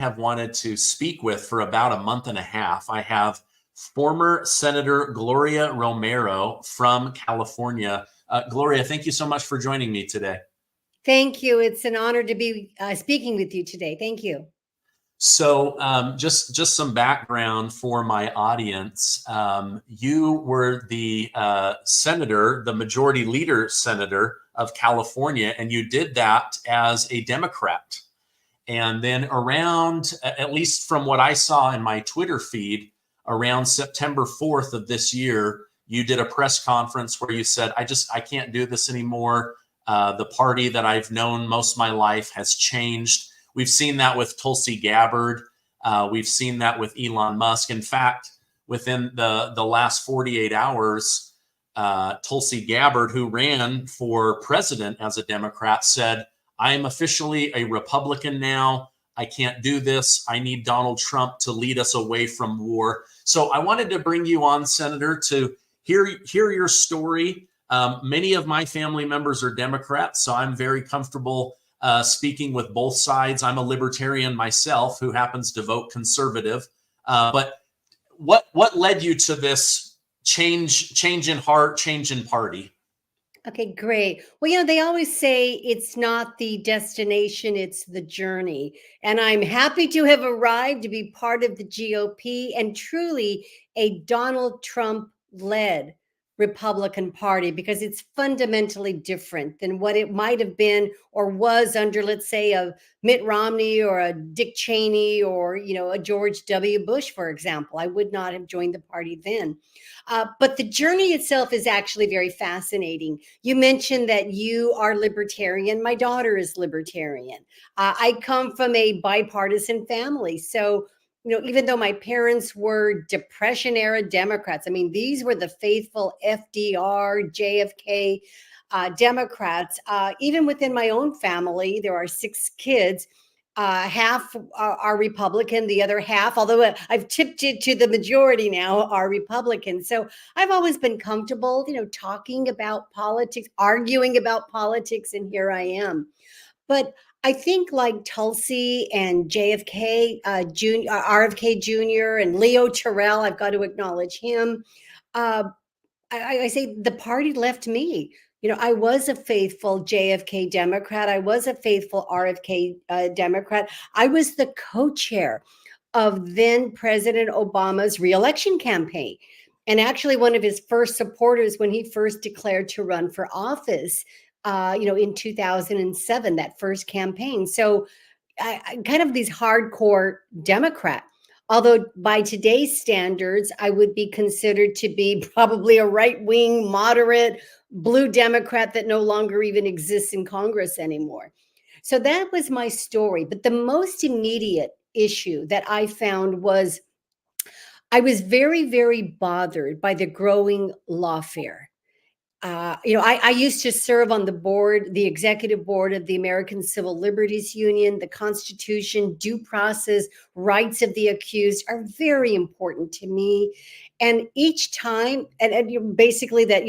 have wanted to speak with for about a month and a half. I have former Senator Gloria Romero from California. Gloria, thank you so much for joining me today. Thank you. It's an honor to be speaking with you today. Thank you. So just some background for my audience. You were the senator, the majority leader senator of California, and you did that as a Democrat. And then around, at least from what I saw in my Twitter feed, around September 4th of this year, you did a press conference where you said, I can't do this anymore. The party that I've known most of my life has changed. We've seen that with Tulsi Gabbard. We've seen that with Elon Musk. In fact, within the last 48 hours, Tulsi Gabbard, who ran for president as a Democrat, said, I am officially a Republican now. I can't do this. I need Donald Trump to lead us away from war. So I wanted to bring you on, Senator, to hear your story. Many of my family members are Democrats, so I'm very comfortable speaking with both sides. I'm a libertarian myself who happens to vote conservative. But what led you to this change in heart, change in party? Okay, great. Well, they always say it's not the destination, it's the journey. And I'm happy to have arrived to be part of the GOP and truly a Donald Trump-led Republican Party, because it's fundamentally different than what it might have been or was under, let's say, a Mitt Romney or a Dick Cheney or, a George W. Bush, for example. I would not have joined the party then. But the journey itself is actually very fascinating. You mentioned that you are libertarian. My daughter is libertarian. I come from a bipartisan family. So, even though my parents were Depression era Democrats, I mean, these were the faithful FDR, JFK Democrats. Even within my own family, there are 6 kids. Half are Republican, the other half, although I've tipped it to the majority now, are Republican. So I've always been comfortable, talking about politics, arguing about politics, and here I am. But I think like Tulsi and JFK, RFK Jr. and Leo Terrell, I've got to acknowledge him. I say the party left me. I was a faithful JFK Democrat. I was a faithful RFK Democrat. I was the co-chair of then President Obama's reelection campaign. And actually one of his first supporters when he first declared to run for office, in 2007, that first campaign. So I kind of these hardcore Democrat. Although by today's standards, I would be considered to be probably a right-wing, moderate, blue Democrat that no longer even exists in Congress anymore. So that was my story. But the most immediate issue that I found was I was very, very bothered by the growing lawfare. I used to serve on the executive board of the American Civil Liberties Union. The Constitution, due process, rights of the accused are very important to me. And each time, basically that,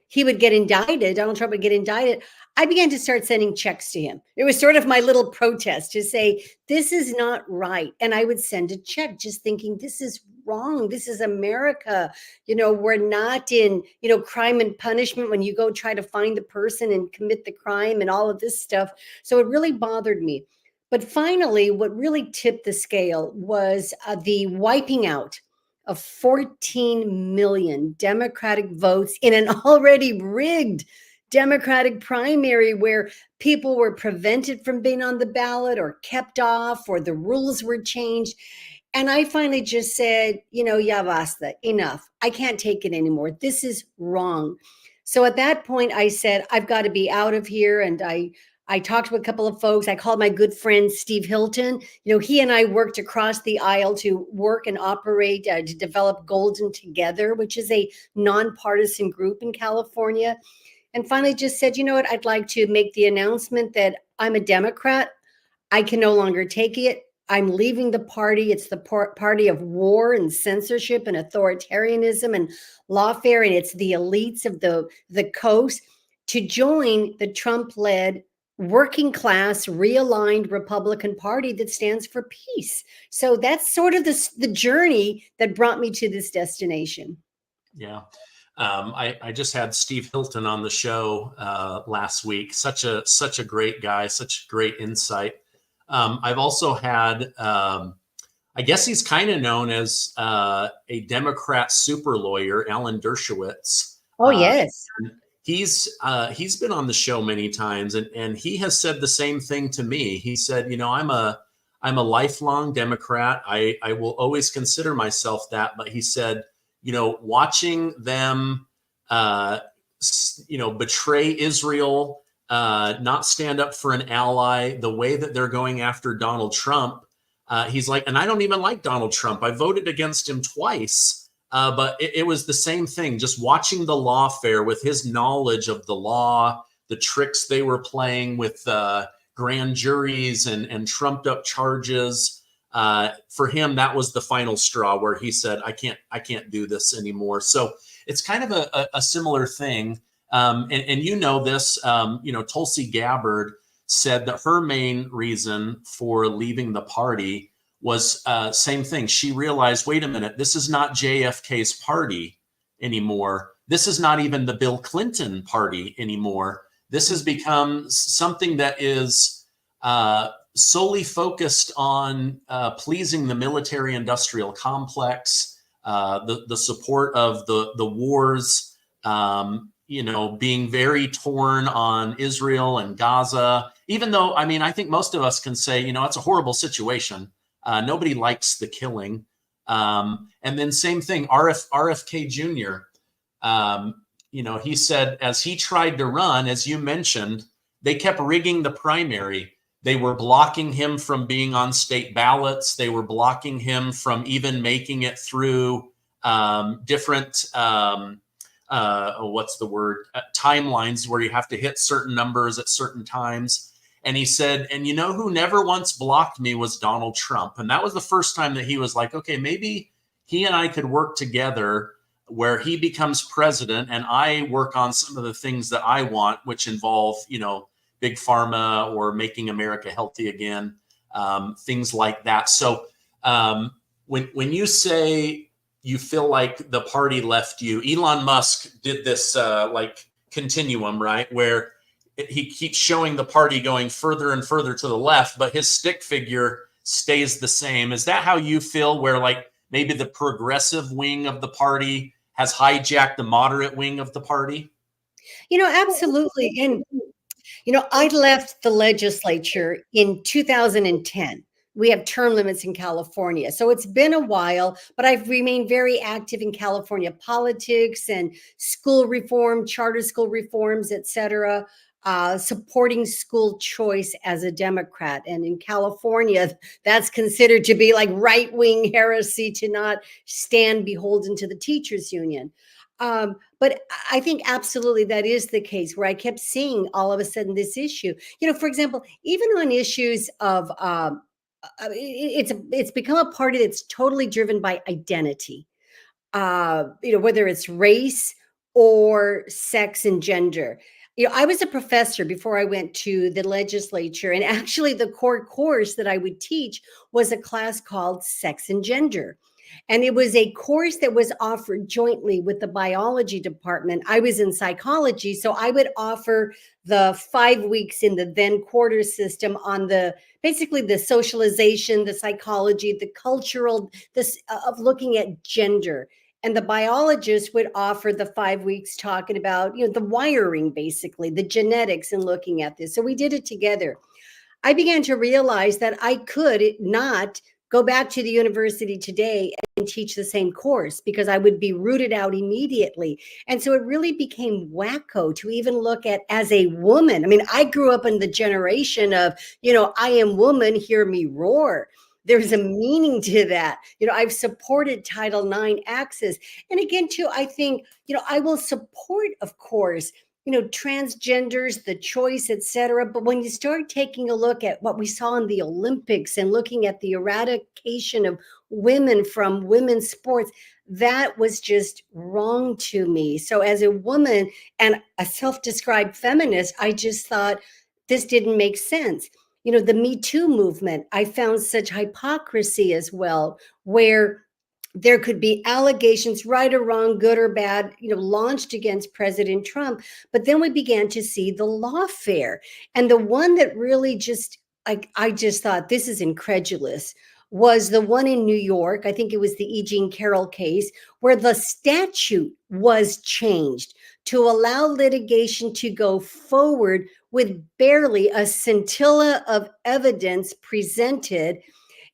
he would get indicted, Donald Trump would get indicted, I began to start sending checks to him. It was sort of my little protest to say, this is not right. And I would send a check just thinking, this is wrong. This is America. We're not in, crime and punishment when you go try to find the person and commit the crime and all of this stuff. So it really bothered me. But finally, what really tipped the scale was the wiping out of 14 million Democratic votes in an already rigged Democratic primary where people were prevented from being on the ballot or kept off or the rules were changed. And I finally just said, ya basta, enough. I can't take it anymore. This is wrong. So at that point, I said, I've got to be out of here. And I talked to a couple of folks. I called my good friend, Steve Hilton. He and I worked across the aisle to work and operate to develop Golden Together, which is a nonpartisan group in California. And finally just said, what, I'd like to make the announcement that I'm a Democrat. I can no longer take it. I'm leaving the party. It's the party of war and censorship and authoritarianism and lawfare. And it's the elites of the coast to join the Trump-led working class, realigned Republican Party that stands for peace. So that's sort of the journey that brought me to this destination. Yeah. I just had Steve Hilton on the show last week. Such a great guy, such great insight. I've also had, I guess he's kind of known as a Democrat super lawyer, Alan Dershowitz. Oh, yes. He's been on the show many times, and he has said the same thing to me. He said, I'm a lifelong Democrat. I will always consider myself that. But he said, watching them, betray Israel, not stand up for an ally, the way that they're going after Donald Trump. He's like, and I don't even like Donald Trump. I voted against him twice. But it was the same thing, just watching the lawfare with his knowledge of the law, the tricks they were playing with grand juries and trumped up charges. For him, that was the final straw where he said, I can't do this anymore. So it's kind of a similar thing. And this, Tulsi Gabbard said that her main reason for leaving the party was same thing. She realized, wait a minute, this is not JFK's party anymore. This is not even the Bill Clinton party anymore. This has become something that is solely focused on pleasing the military-industrial complex, the support of the wars, being very torn on Israel and Gaza. Even though, I think most of us can say, it's a horrible situation. Nobody likes the killing. And then same thing, RFK Jr. He said as he tried to run, as you mentioned, they kept rigging the primary. They were blocking him from being on state ballots. They were blocking him from even making it through different, timelines where you have to hit certain numbers at certain times. And he said, and who never once blocked me was Donald Trump. And that was the first time that he was like, okay, maybe he and I could work together where he becomes president and I work on some of the things that I want, which involve, big pharma or making America healthy again, things like that. So when you say you feel like the party left you, Elon Musk did this continuum, right? Where he keeps showing the party going further and further to the left, but his stick figure stays the same. Is that how you feel, where maybe the progressive wing of the party has hijacked the moderate wing of the party? Absolutely. And, I left the legislature in 2010. We have term limits in California. So it's been a while, but I've remained very active in California politics and school reform, charter school reforms, et cetera. Supporting school choice as a Democrat. And in California, that's considered to be like right-wing heresy to not stand beholden to the teachers union. But I think absolutely that is the case, where I kept seeing all of a sudden this issue. For example, even on issues of, it's become a party that's totally driven by identity, whether it's race or sex and gender. I was a professor before I went to the legislature, and actually the core course that I would teach was a class called Sex and Gender. And it was a course that was offered jointly with the biology department. I was in psychology, so I would offer the 5 weeks in the then quarter system on basically the socialization, the psychology, the cultural, of looking at gender. And the biologist would offer the 5 weeks talking about, the wiring, basically, the genetics, and looking at this. So we did it together. I began to realize that I could not go back to the university today and teach the same course, because I would be rooted out immediately. And so it really became wacko to even look at, as a woman. I grew up in the generation of, I am woman, hear me roar. There's a meaning to that. I've supported Title IX access. And again, too, I think, I will support, of course, transgenders, the choice, et cetera. But when you start taking a look at what we saw in the Olympics and looking at the eradication of women from women's sports, that was just wrong to me. So as a woman and a self-described feminist, I just thought, this didn't make sense. The Me Too movement, I found such hypocrisy as well, where there could be allegations, right or wrong, good or bad, launched against President Trump. But then we began to see the lawfare. And the one that really just, I just thought this is incredulous, was the one in New York. I think it was the E. Jean Carroll case, where the statute was changed to allow litigation to go forward with barely a scintilla of evidence presented.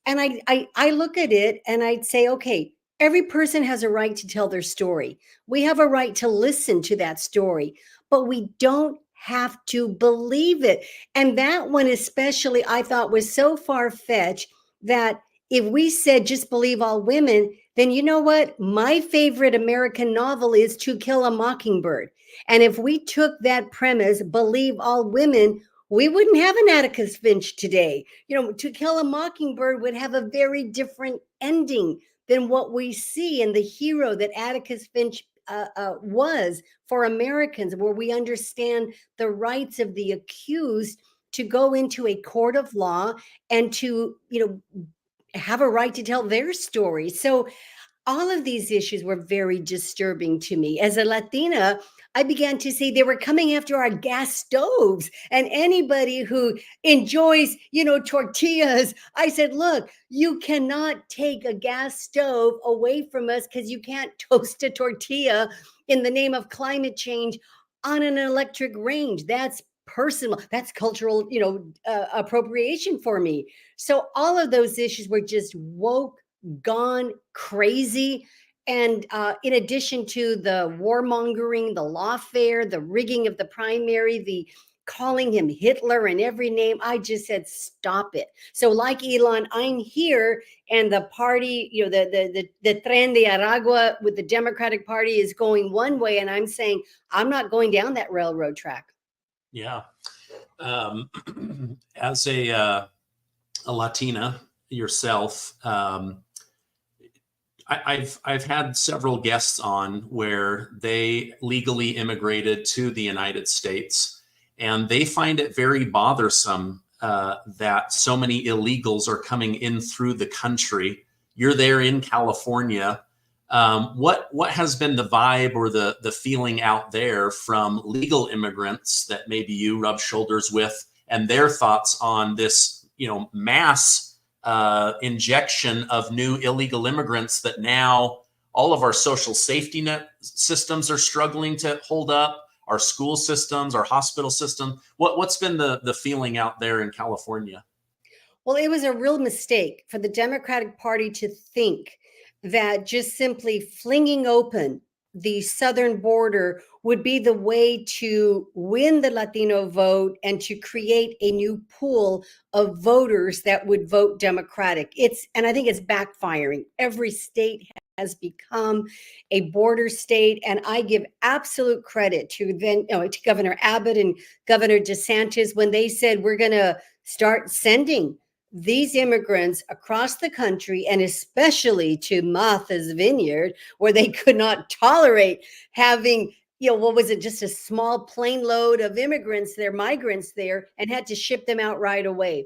And I look at it and I'd say, okay, every person has a right to tell their story. We have a right to listen to that story, but we don't have to believe it. And that one especially, I thought, was so far-fetched that if we said just believe all women, then you know what? My favorite American novel is To Kill a Mockingbird. And if we took that premise, believe all women, we wouldn't have an Atticus Finch today. To Kill a Mockingbird would have a very different ending than what we see in the hero that Atticus Finch was for Americans, where we understand the rights of the accused to go into a court of law and to, have a right to tell their story. So all of these issues were very disturbing to me. As a Latina, I began to see they were coming after our gas stoves, and anybody who enjoys, tortillas. I said, look, you cannot take a gas stove away from us because you can't toast a tortilla in the name of climate change on an electric range. That's personal. That's cultural, appropriation for me. So all of those issues were just woke, gone crazy. And in addition to the warmongering, the lawfare, the rigging of the primary, the calling him Hitler and every name, I just said, stop it. So like Elon, I'm here, and the party, the Tren de Aragua with the Democratic Party is going one way, and I'm saying, I'm not going down that railroad track. Yeah. As a Latina yourself, I've had several guests on where they legally immigrated to the United States, and they find it very bothersome that so many illegals are coming in through the country. You're there in California. What has been the vibe or the feeling out there from legal immigrants that maybe you rub shoulders with, and their thoughts on this, mass injection of new illegal immigrants that now all of our social safety net systems are struggling to hold up, our school systems, our hospital system? What's been the feeling out there in California? Well, it was a real mistake for the Democratic Party to think that just simply flinging open the southern border would be the way to win the Latino vote and to create a new pool of voters that would vote Democratic. And I think it's backfiring. Every state has become a border state, and I give absolute credit to to Governor Abbott and Governor DeSantis when they said we're going to start sending these immigrants across the country, and especially to Martha's Vineyard, where they could not tolerate having, what was it, just a small plane load of immigrants there, migrants there, and had to ship them out right away.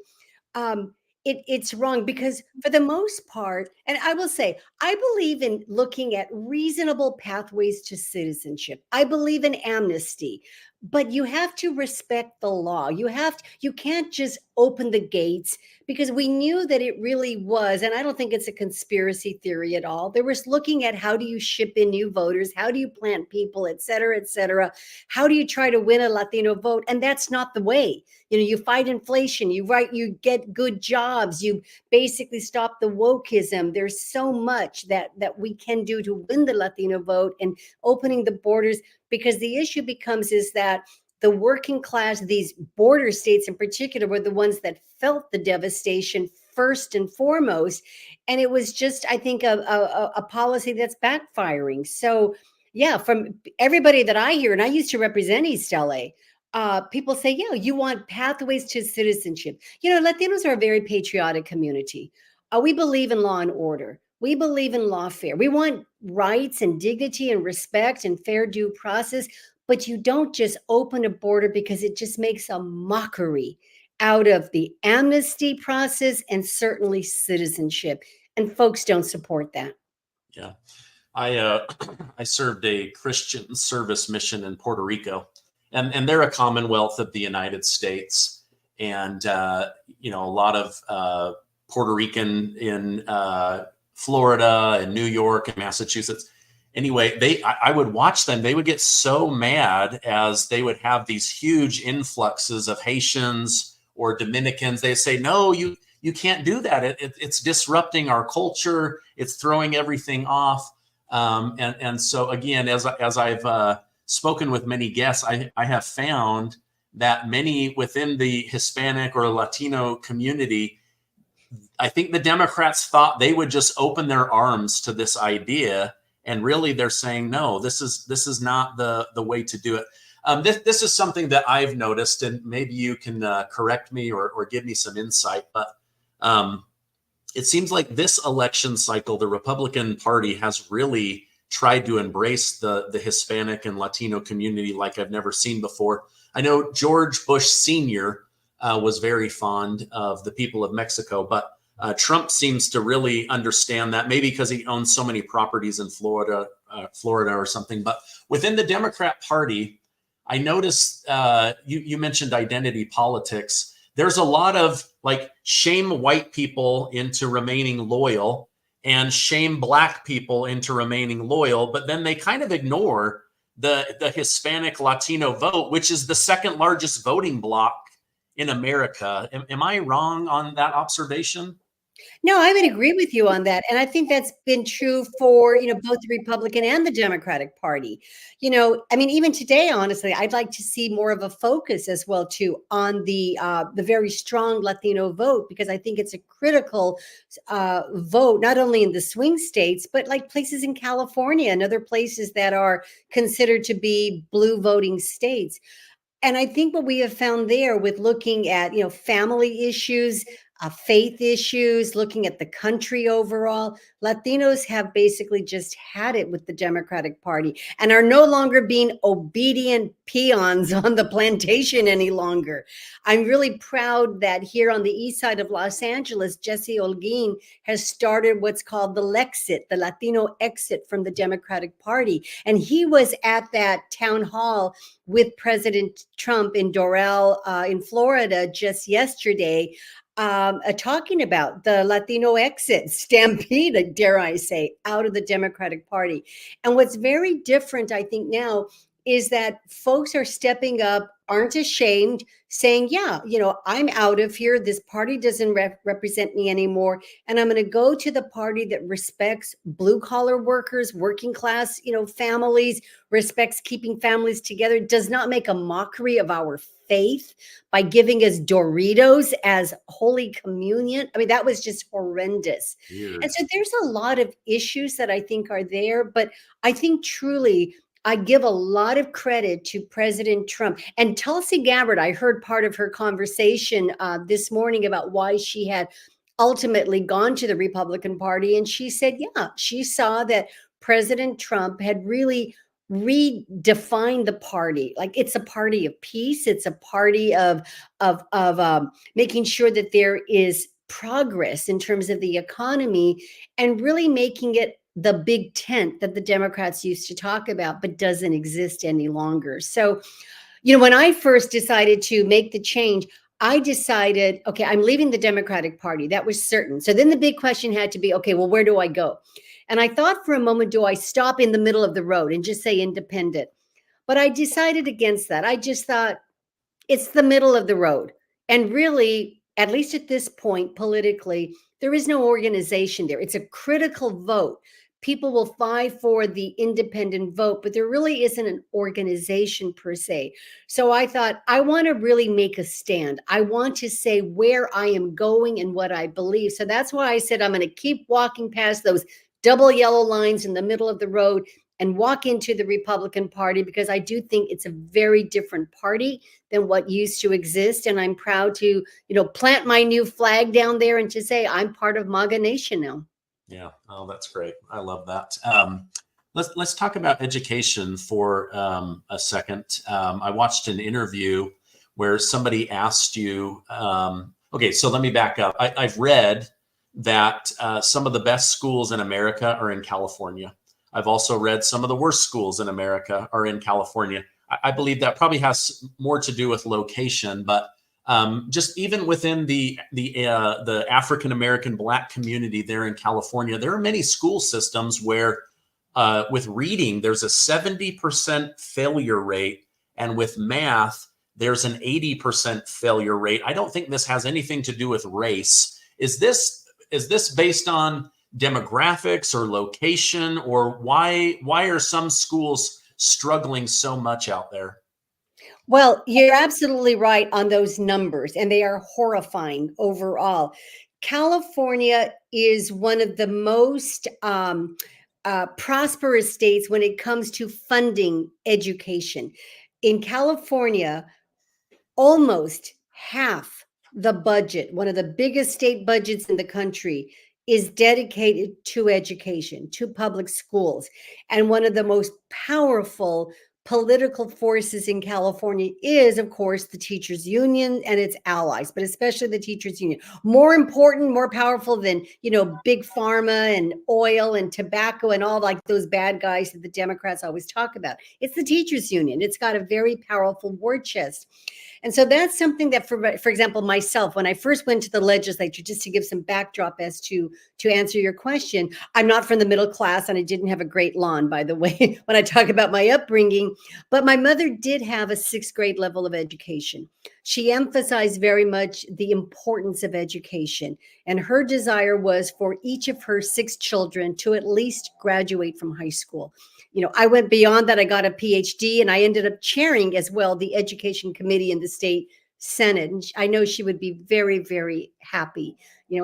It's wrong because for the most part, and I will say, I believe in looking at reasonable pathways to citizenship. I believe in amnesty, but you have to respect the law. You can't just open the gates, because we knew that it really was, and I don't think it's a conspiracy theory at all. There was looking at how do you ship in new voters, how do you plant people, et cetera, et cetera. How do you try to win a Latino vote? And that's not the way. You fight inflation, you get good jobs, you basically stop the wokeism. There's so much that we can do to win the Latino vote, and opening the borders, because the issue becomes is that the working class, these border states in particular, were the ones that felt the devastation first and foremost. And it was just, I think, a policy that's backfiring. So yeah, from everybody that I hear, and I used to represent East LA, people say, yeah, you want pathways to citizenship. Latinos are a very patriotic community. We believe in law and order. We believe in lawfare. We want rights and dignity and respect and fair due process. but you don't just open a border because it just makes a mockery out of the amnesty process and certainly citizenship. And folks don't support that. Yeah. I served a Christian service mission in Puerto Rico, and they're a commonwealth of the United States. And, a lot of Puerto Rican in Florida and New York and Massachusetts. Anyway, I would watch them. They would get so mad as they would have these huge influxes of Haitians or Dominicans. They say, no, you can't do that. It's disrupting our culture. It's throwing everything off. And so again, as I've spoken with many guests, I have found that many within the Hispanic or Latino community, I think the Democrats thought they would just open their arms to this idea, and really they're saying, no, this is not the way to do it. This is something that I've noticed, and maybe you can correct me or give me some insight, but it seems like this election cycle, the Republican Party has really tried to embrace the Hispanic and Latino community like I've never seen before. I know George Bush Sr. Was very fond of the people of Mexico, but Trump seems to really understand that, maybe because he owns so many properties in Florida or something. But within the Democrat Party, I noticed you mentioned identity politics. There's a lot of like shame white people into remaining loyal and shame black people into remaining loyal, but then they kind of ignore the Hispanic Latino vote, which is the second largest voting bloc in America. Am I wrong on that observation? No, I would agree with you on that. And I think that's been true for, both the Republican and the Democratic Party. I mean, even today, honestly, I'd like to see more of a focus as well, too, on the very strong Latino vote, because I think it's a critical vote, not only in the swing states, but like places in California and other places that are considered to be blue voting states. And I think what we have found there with looking at, family issues, faith issues, looking at the country overall, Latinos have basically just had it with the Democratic Party and are no longer being obedient peons on the plantation any longer. I'm really proud that here on the east side of Los Angeles, Jesse Holguin has started what's called the Lexit, the Latino exit from the Democratic Party. And he was at that town hall with President Trump in Doral in Florida just yesterday, talking about the Latino exit stampede, dare I say, out of the Democratic Party. And what's very different, I think, now is that folks are stepping up, aren't ashamed, saying, yeah, I'm out of here. This party doesn't represent me anymore. And I'm going to go to the party that respects blue collar workers, working class, families, respects keeping families together, does not make a mockery of our faith by giving us Doritos as Holy Communion. I mean, that was just horrendous. Weird. And so there's a lot of issues that I think are there, but I think truly I give a lot of credit to President Trump. And Tulsi Gabbard, I heard part of her conversation this morning about why she had ultimately gone to the Republican Party. And she said, yeah, she saw that President Trump had really redefined the party. Like, it's a party of peace. It's a party of making sure that there is progress in terms of the economy and really making it the big tent that the Democrats used to talk about, but doesn't exist any longer. So, when I first decided to make the change, I decided, okay, I'm leaving the Democratic Party. That was certain. So then the big question had to be, okay, well, where do I go? And I thought for a moment, do I stop in the middle of the road and just say independent? But I decided against that. I just thought it's the middle of the road. And really, at least at this point, politically, there is no organization there. It's a critical vote. People will fight for the independent vote, but there really isn't an organization per se. So I thought, I want to really make a stand. I want to say where I am going and what I believe. So that's why I said I'm going to keep walking past those double yellow lines in the middle of the road and walk into the Republican Party, because I do think it's a very different party than what used to exist. And I'm proud to, plant my new flag down there and to say I'm part of MAGA Nation now. Yeah. Oh, that's great. I love that. Let's talk about education for a second. I watched an interview where somebody asked you. Okay, so let me back up. I've read that some of the best schools in America are in California. I've also read some of the worst schools in America are in California. I believe that probably has more to do with location, but just even within the African American Black community there in California, there are many school systems where with reading there's a 70% failure rate, and with math there's an 80% failure rate. I don't think this has anything to do with race. Is this based on demographics or location, or why are some schools struggling so much out there? Well, you're absolutely right on those numbers, and they are horrifying overall. California is one of the most prosperous states when it comes to funding education. In California, almost half the budget, one of the biggest state budgets in the country, is dedicated to education, to public schools. And one of the most powerful political forces in California is, of course, the teachers union and its allies, but especially the teachers union. More important, more powerful than, big pharma and oil and tobacco and all like those bad guys that the Democrats always talk about. It's the teachers union. It's got a very powerful war chest. And so that's something that, for example, myself, when I first went to the legislature, just to give some backdrop as to answer your question, I'm not from the middle class, and I didn't have a great lawn, by the way, when I talk about my upbringing. But my mother did have a sixth grade level of education. She emphasized very much the importance of education. And her desire was for each of her 6 children to at least graduate from high school. I went beyond that. I got a PhD, and I ended up chairing as well the education committee in the state Senate. And I know she would be very, very happy,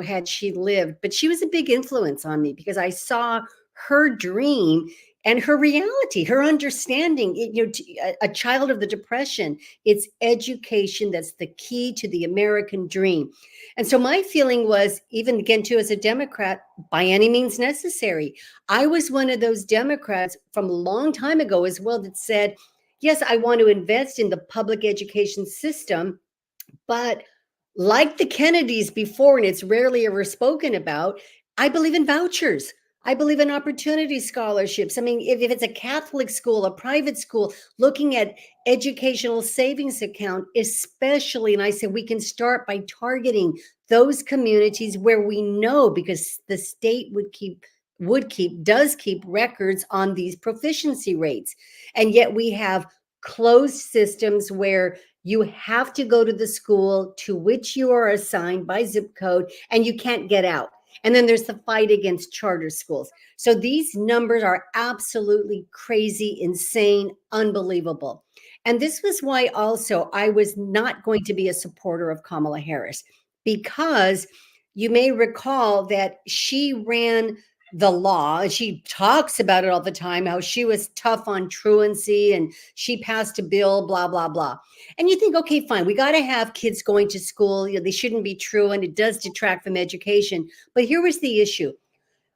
had she lived. But she was a big influence on me because I saw her dream and her reality, her understanding. A child of the Depression, it's education that's the key to the American dream. And so my feeling was, even again, too, as a Democrat, by any means necessary. I was one of those Democrats from a long time ago as well that said, yes, I want to invest in the public education system, but like the Kennedys before, and it's rarely ever spoken about, I believe in vouchers. I believe in opportunity scholarships. I mean, if it's a Catholic school, a private school, looking at educational savings account, especially, and I said we can start by targeting those communities where we know, because the state does keep records on these proficiency rates. And yet we have closed systems where you have to go to the school to which you are assigned by zip code, and you can't get out. And then there's the fight against charter schools. So these numbers are absolutely crazy, insane, unbelievable. And this was why also I was not going to be a supporter of Kamala Harris, because you may recall that she ran the law. She talks about it all the time, how she was tough on truancy and she passed a bill, blah, blah, blah. And you think, okay, fine, we got to have kids going to school. They shouldn't be truant. It does detract from education. But here was the issue.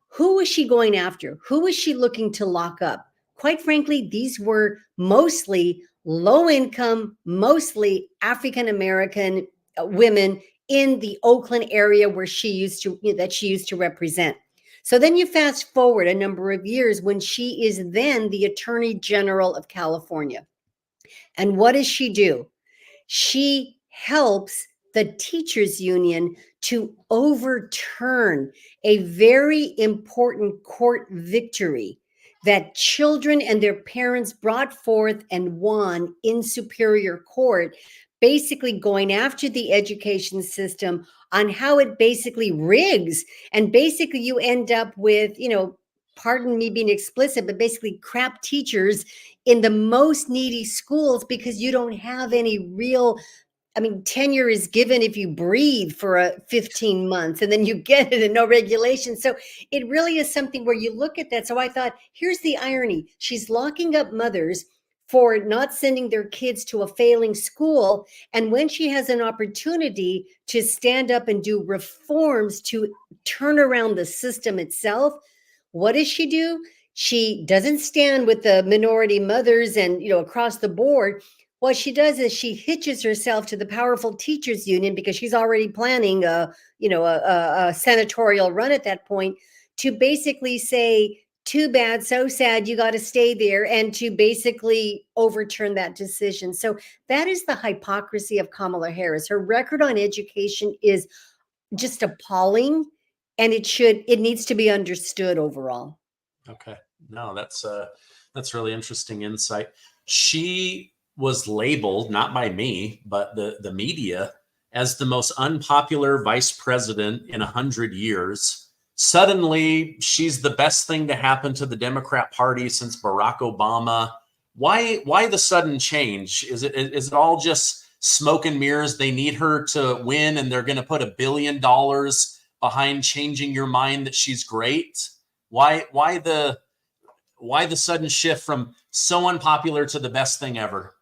Who was she going after? Who was she looking to lock up? Quite frankly, these were mostly low income, mostly African American women in the Oakland area where she used to represent. So then you fast forward a number of years when she is then the Attorney General of California. And what does she do? She helps the teachers union to overturn a very important court victory that children and their parents brought forth and won in Superior Court, basically going after the education system on how it basically rigs. And basically you end up with, pardon me being explicit, but basically crap teachers in the most needy schools because you don't have any real, tenure is given if you breathe for 15 months and then you get it and no regulation. So it really is something where you look at that. So I thought, here's the irony. She's locking up mothers for not sending their kids to a failing school. And when she has an opportunity to stand up and do reforms to turn around the system itself, what does she do? She doesn't stand with the minority mothers and, across the board. What she does is she hitches herself to the powerful teachers union because she's already planning a senatorial run at that point, to basically say, too bad, so sad, you got to stay there, and to basically overturn that decision. So that is the hypocrisy of Kamala Harris. Her record on education is just appalling, and it needs to be understood overall. Okay. No, that's really interesting insight. She was labeled, not by me, but the media, as the most unpopular vice president in 100 years. Suddenly, she's the best thing to happen to the Democrat Party since Barack Obama. Why the sudden change? Is it all just smoke and mirrors? They need her to win, and they're going to put $1 billion behind changing your mind that she's great? Why the sudden shift from so unpopular to the best thing ever?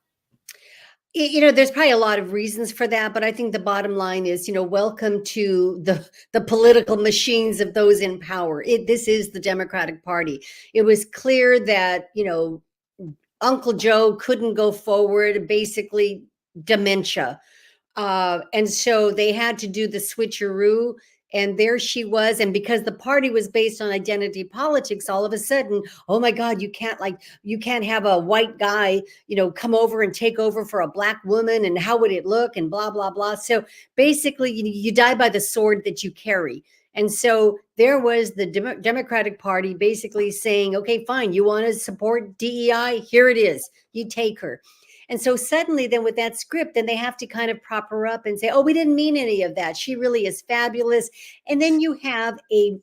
There's probably a lot of reasons for that, but I think the bottom line is, welcome to the political machines of those in power. This is the Democratic Party. It was clear that, Uncle Joe couldn't go forward, basically dementia. And so they had to do the switcheroo. And there she was. And because the party was based on identity politics, all of a sudden, oh my God, you can't have a white guy, come over and take over for a black woman. And how would it look? And blah, blah, blah. So basically, you die by the sword that you carry. And so there was the Democratic Party basically saying, okay, fine, you want to support DEI? Here it is. You take her. And so suddenly then with that script, then they have to kind of prop her up and say, oh, we didn't mean any of that. She really is fabulous. And then you have a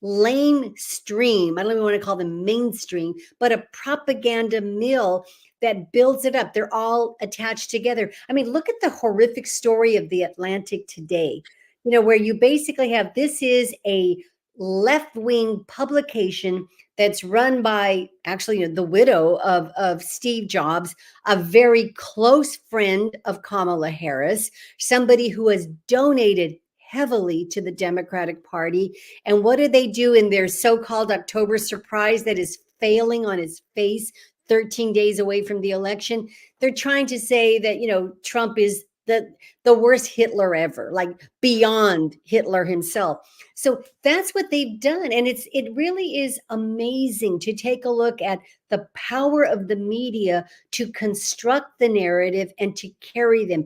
lame stream. I don't even want to call them mainstream, but a propaganda mill that builds it up. They're all attached together. I mean, look at the horrific story of the Atlantic today, where you basically have, this is a left-wing publication that's run by actually the widow of Steve Jobs, a very close friend of Kamala Harris, somebody who has donated heavily to the Democratic Party. And what do they do in their so-called October surprise that is failing on its face 13 days away from the election? They're trying to say that, Trump is the worst Hitler ever, like beyond Hitler himself. So that's what they've done. And it really is amazing to take a look at the power of the media to construct the narrative and to carry them.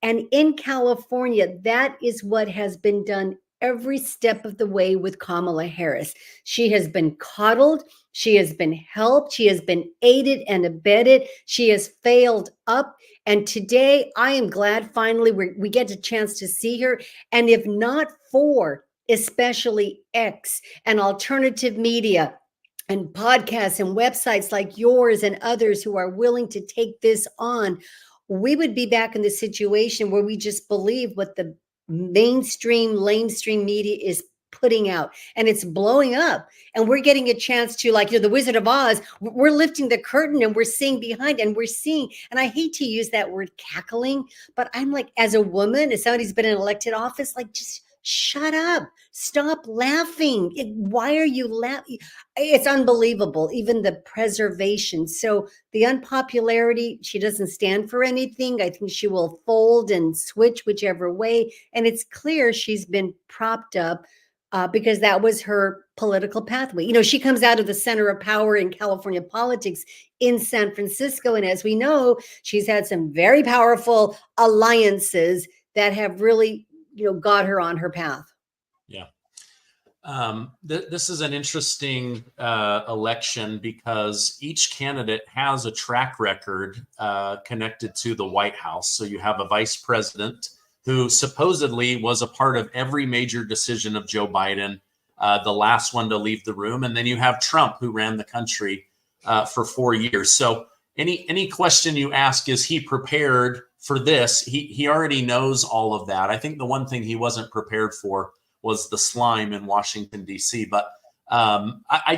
And in California, that is what has been done every step of the way with Kamala Harris. She has been coddled. She has been helped. She has been aided and abetted. She has failed up. And today, I am glad finally we get a chance to see her. And if not for especially X and alternative media and podcasts and websites like yours and others who are willing to take this on, we would be back in the situation where we just believe what the lamestream media is putting out, and it's blowing up, and we're getting a chance to, like, the Wizard of Oz, we're lifting the curtain and we're seeing behind, and we're seeing, and I hate to use that word cackling, but I'm like, as a woman, as somebody who's been in elected office, like, just shut up, stop laughing. Why are you laughing? It's unbelievable, even the preservation. So the unpopularity, she doesn't stand for anything. I think she will fold and switch whichever way. And it's clear she's been propped up because that was her political pathway. She comes out of the center of power in California politics in San Francisco. And as we know, she's had some very powerful alliances that have really got her on her path. Yeah. This is an interesting election because each candidate has a track record connected to the White House. So you have a vice president who supposedly was a part of every major decision of Joe Biden, the last one to leave the room. And then you have Trump, who ran the country for 4 years. So any question you ask, is he prepared for this? He already knows all of that. I think the one thing he wasn't prepared for was the slime in Washington, D.C. But I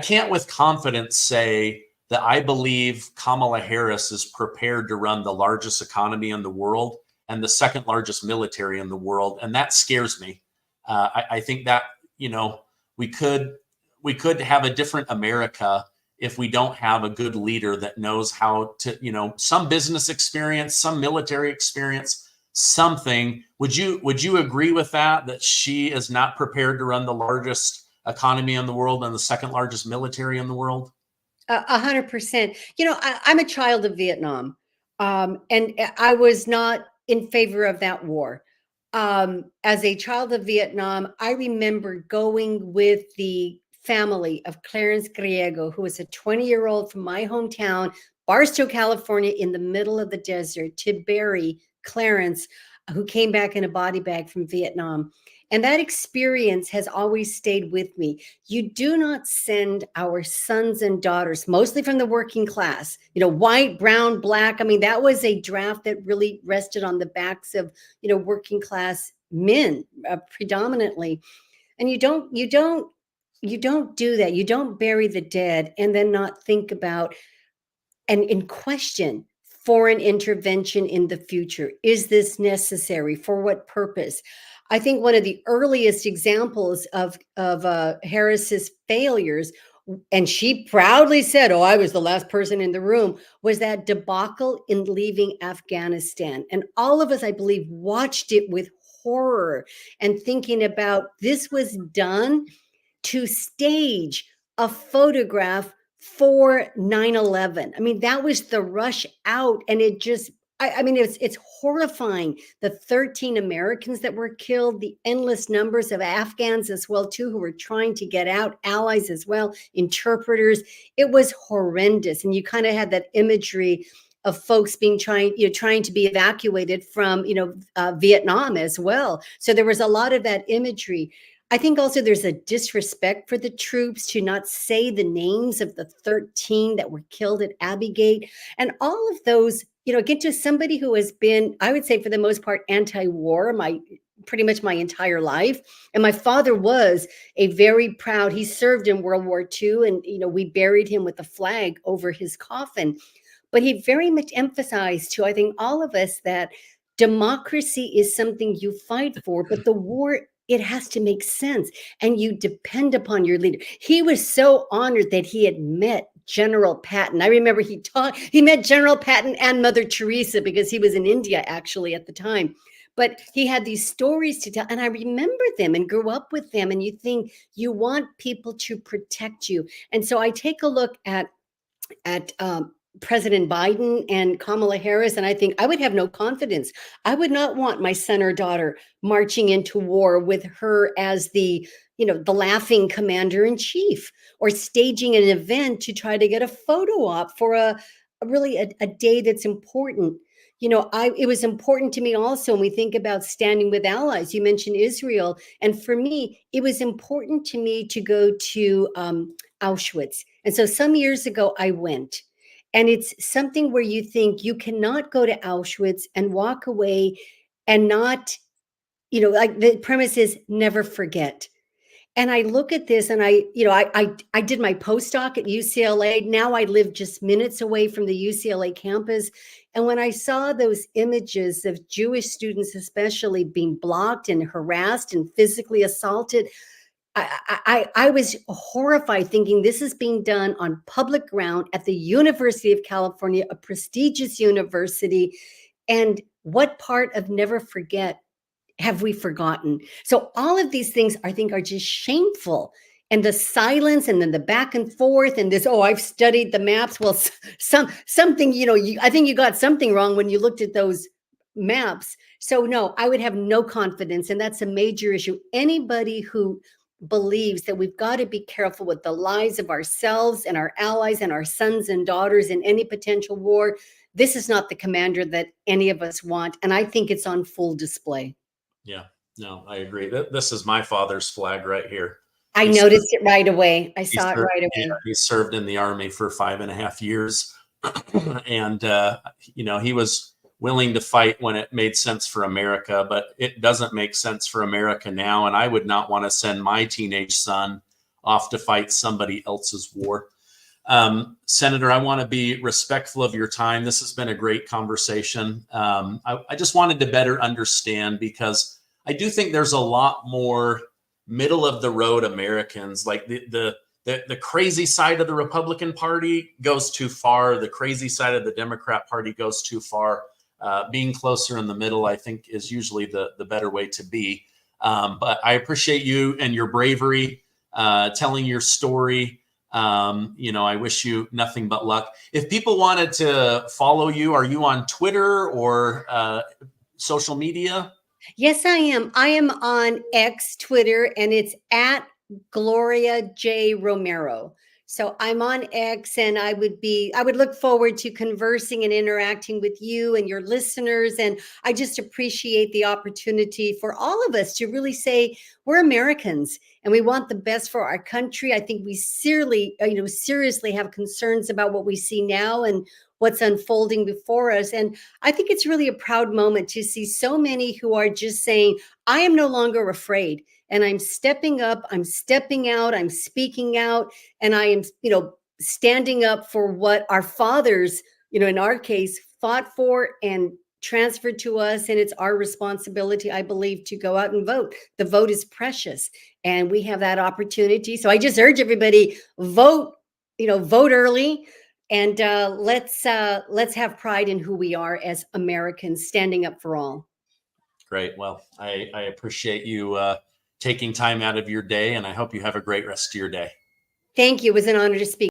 can't with confidence say that I believe Kamala Harris is prepared to run the largest economy in the world and the second largest military in the world. And that scares me. I think that, we could we could have a different America if we don't have a good leader that knows how to, you know, some business experience, some military experience, something. Would you agree with that she is not prepared to run the largest economy in the world and the second largest military in the world? 100%. You know, I'm a child of Vietnam, and I was not in favor of that war. As a child of Vietnam, I remember going with the family of Clarence Griego, who was a 20-year-old from my hometown, Barstow, California, in the middle of the desert, to bury Clarence, who came back in a body bag from Vietnam. And that experience has always stayed with me. You do not send our sons and daughters, mostly from the working class, you know, white, brown, black. I mean, that was a draft that really rested on the backs of, you know, working class men predominantly. And you don't do that. You don't bury the dead and then not think about and question foreign intervention in the future. Is this necessary? For what purpose? I think one of the earliest examples of Harris's failures, and she proudly said, "Oh, I was the last person in the room," was that debacle in leaving Afghanistan. And all of us, I believe, watched it with horror and thinking about this was done to stage a photograph for 9/11. I mean, that was the rush out, and it just, I mean, it's horrifying. The 13 Americans that were killed, the endless numbers of Afghans as well, too, who were trying to get out, allies as well, interpreters. It was horrendous. And you kind of had that imagery of folks trying to be evacuated from, Vietnam as well. So there was a lot of that imagery. I think also there's a disrespect for the troops to not say the names of the 13 that were killed at Abbey Gate. And all of those, get to somebody who has been, I would say for the most part, anti-war pretty much my entire life. And my father was a very proud, he served in World War II, and, we buried him with a flag over his coffin. But he very much emphasized to, I think, all of us that democracy is something you fight for, but the war, it has to make sense, and you depend upon your leader. He was so honored that he had met General Patton. I remember he met General Patton and Mother Teresa because he was in India actually at the time. But he had these stories to tell, and I remember them and grew up with them. And you think you want people to protect you, and so I take a look at President Biden and Kamala Harris, and I think I would have no confidence. I would not want my son or daughter marching into war with her as the laughing commander in chief, or staging an event to try to get a photo op for a day that's important. It was important to me also when we think about standing with allies. You mentioned Israel, and for me, it was important to me to go to Auschwitz. And so some years ago, I went. And it's something where you think you cannot go to Auschwitz and walk away and not, like the premise is never forget. And I look at this and I did my postdoc at UCLA. Now I live just minutes away from the UCLA campus. And when I saw those images of Jewish students, especially being blocked and harassed and physically assaulted, I was horrified, thinking this is being done on public ground at the University of California, a prestigious university. And what part of never forget have we forgotten? So all of these things, I think, are just shameful. And the silence, and then the back and forth, and this, "Oh, I've studied the maps." Well, something, I think you got something wrong when you looked at those maps. So no, I would have no confidence. And that's a major issue. Anybody who believes that we've got to be careful with the lives of ourselves and our allies and our sons and daughters in any potential war, this is not the commander that any of us want. And I think it's on full display. Yeah, no, I agree. This is my father's flag right here. I noticed it right away. I saw it right away. Yeah, he served in the Army for 5.5 years. And, he was willing to fight when it made sense for America, but it doesn't make sense for America now. And I would not want to send my teenage son off to fight somebody else's war. Senator, I want to be respectful of your time. This has been a great conversation. I just wanted to better understand, because I do think there's a lot more middle of the road Americans, like the the crazy side of the Republican Party goes too far. The crazy side of the Democrat Party goes too far. Being closer in the middle, I think, is usually the better way to be. But I appreciate you and your bravery, telling your story. I wish you nothing but luck. If people wanted to follow you, are you on Twitter or social media? Yes, I am. I am on X, Twitter, and it's at Gloria J. Romero. So I'm on X, and I would look forward to conversing and interacting with you and your listeners. And I just appreciate the opportunity for all of us to really say we're Americans and we want the best for our country. I think we seriously have concerns about what we see now and what's unfolding before us. And I think it's really a proud moment to see so many who are just saying, I am no longer afraid. And I'm stepping up, I'm stepping out, I'm speaking out, and I am, standing up for what our fathers, in our case, fought for and transferred to us. And it's our responsibility, I believe, to go out and vote. The vote is precious, and we have that opportunity. So I just urge everybody, vote, vote early. And let's have pride in who we are as Americans, standing up for all. Great. Well, I appreciate you taking time out of your day, and I hope you have a great rest of your day. Thank you. It was an honor to speak.